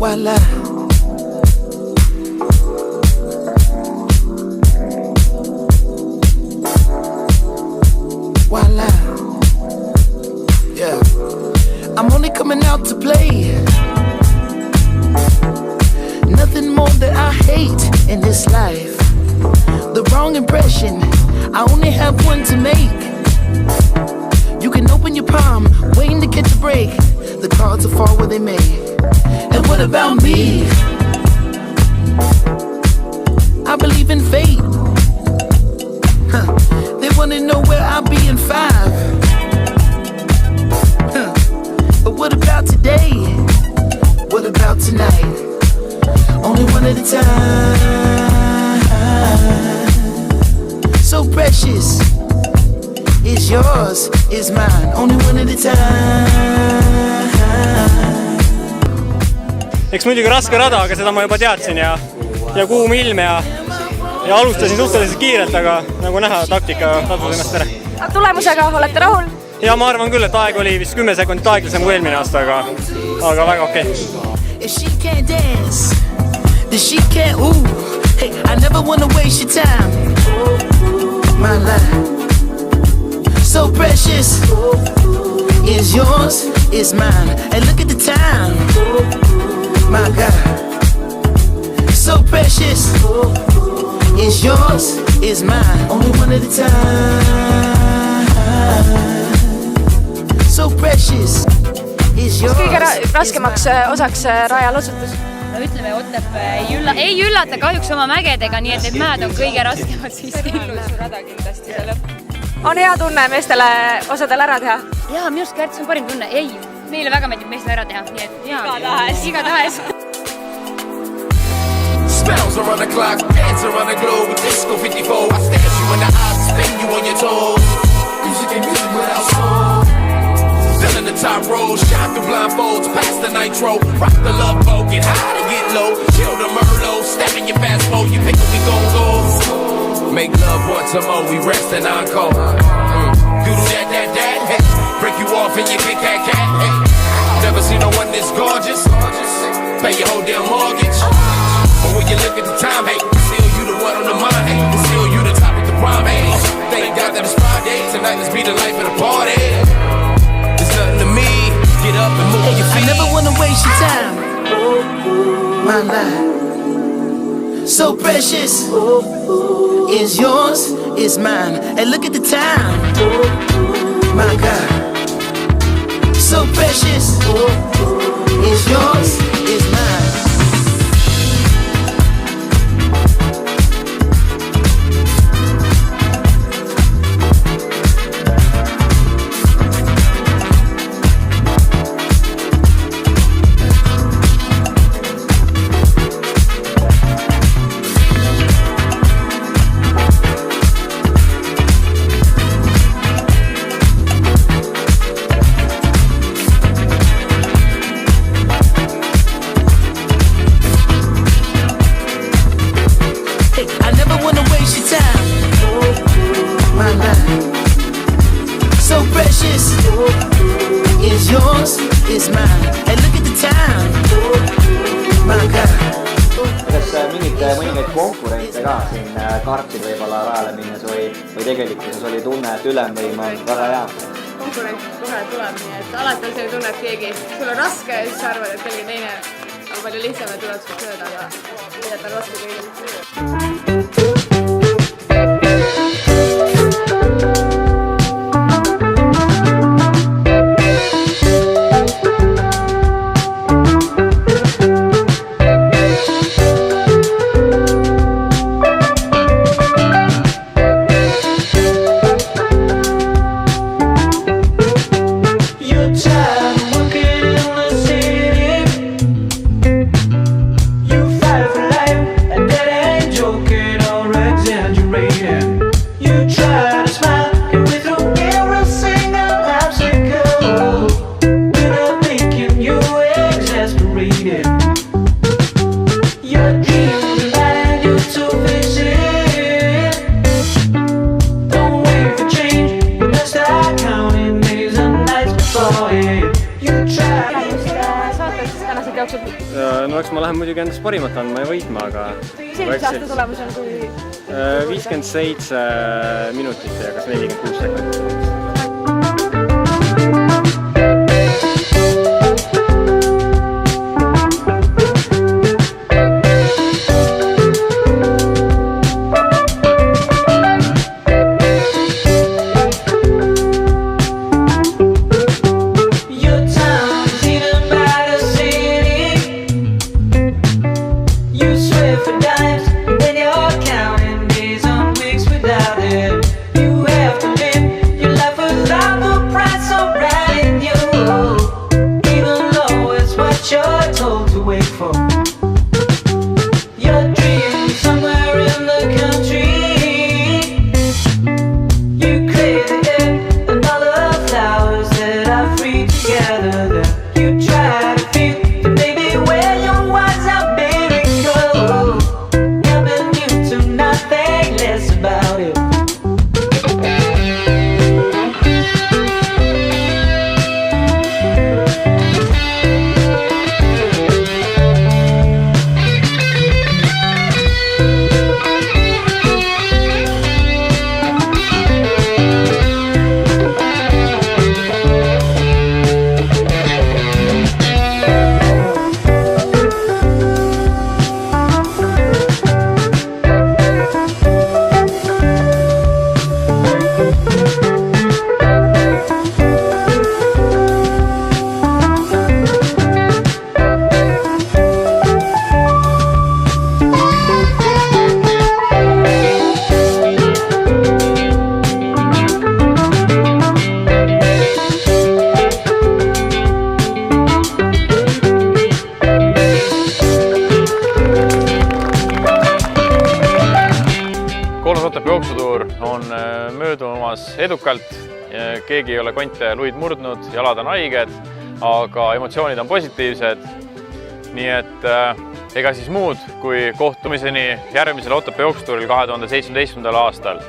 Voila. Voila. Yeah. I'm only coming out to play. Nothing more that I hate in this life. The wrong impression, I only have one to make. You can open your palm, waiting to catch a break. The cards will fall where they may. And what about me? I believe in fate. They wanna know where I'll be in 5. But what about today? What about tonight? Only one at a time. So precious. It's yours, it's mine. Only one at a time. Eks muidugi raske rada, aga seda ma juba teadsin ja kuum ilm ja alustasin suhteliselt kiirelt, aga nagu näha, taktika tasus ennast ära. Tulemusega olete rahul? Ja ma arvan küll, et aeg oli vist 10 sekundit aeglasem kui eelmine aasta, aga väga okei. If she can't dance, then she can't ooh. Hey, I never wanna waste your time. My life, so precious. Is yours, is mine. And look at the time. My God, so precious. Is yours, is mine. Only one at a time. So precious. Is yours. Kõige raskemaks osaks rajal osutus? No ütleme, Otepää ei üllata kahjuks oma mägedega, nii et need mäed on kõige raskemad siiski. Rada kindlasti see lõpp. On hea tunne meestele osadel ära teha? Jaa, minu arust Kärts on parim tunne. Ei, meile väga meeldib meestele ära teha, nii et igatahes. Spells around the clock, dance around the globe with Disco 54. I stare you in the eyes, spin you on your toes. Music ain't music without soul. Still in the top row, shine through blindfolds, pass the nitro, rock the love boat, get high to get low, chill the Merlot, step in your fast mode, you pick up, we gon' go. Make love once a more, we rest and encore. You do that, hey. Break you off and you kick that cat, hey. Never seen no one this gorgeous, pay your whole damn mortgage. But when you look at the time, hey, still you the one on the mind, hey, still you the top of the prime, hey. Thank God that it's Friday, tonight let's be the life of the party. To me, get up and move your feet. I never wanna waste your time. My life, so precious. Is yours, is mine. And look at the time. My God, so precious. Is yours, is mine. Is yours, is mine. And look at the time. My God. Kas mõningaid konkurente ka siin kartid võib-olla rajale minnes või tegelikkuses oli tunne, et ülemvõim on väga hea? Konkurent kohe tuleb, nii et alati on selline tunne, et keegi sul on raske ja siis arvad, et kellegi teine on palju lihtsam ja tuleb sul tööd, aga tegelikult on raske kõigil. Joking jooksul? No eks ma lähen muidugi endast parimat andma ja võitma, aga... Mis eelmise aasta tulemus on, kui... 57 minutit ja kas 46 sekundit. Otepää jooksutuur on möödumas edukalt, keegi ei ole konte ja luid murdnud, jalad on haiged, aga emotsioonid on positiivsed. Nii et ega siis muud kui kohtumiseni järgmisel Otepää jooksutuuril 2017. aastal.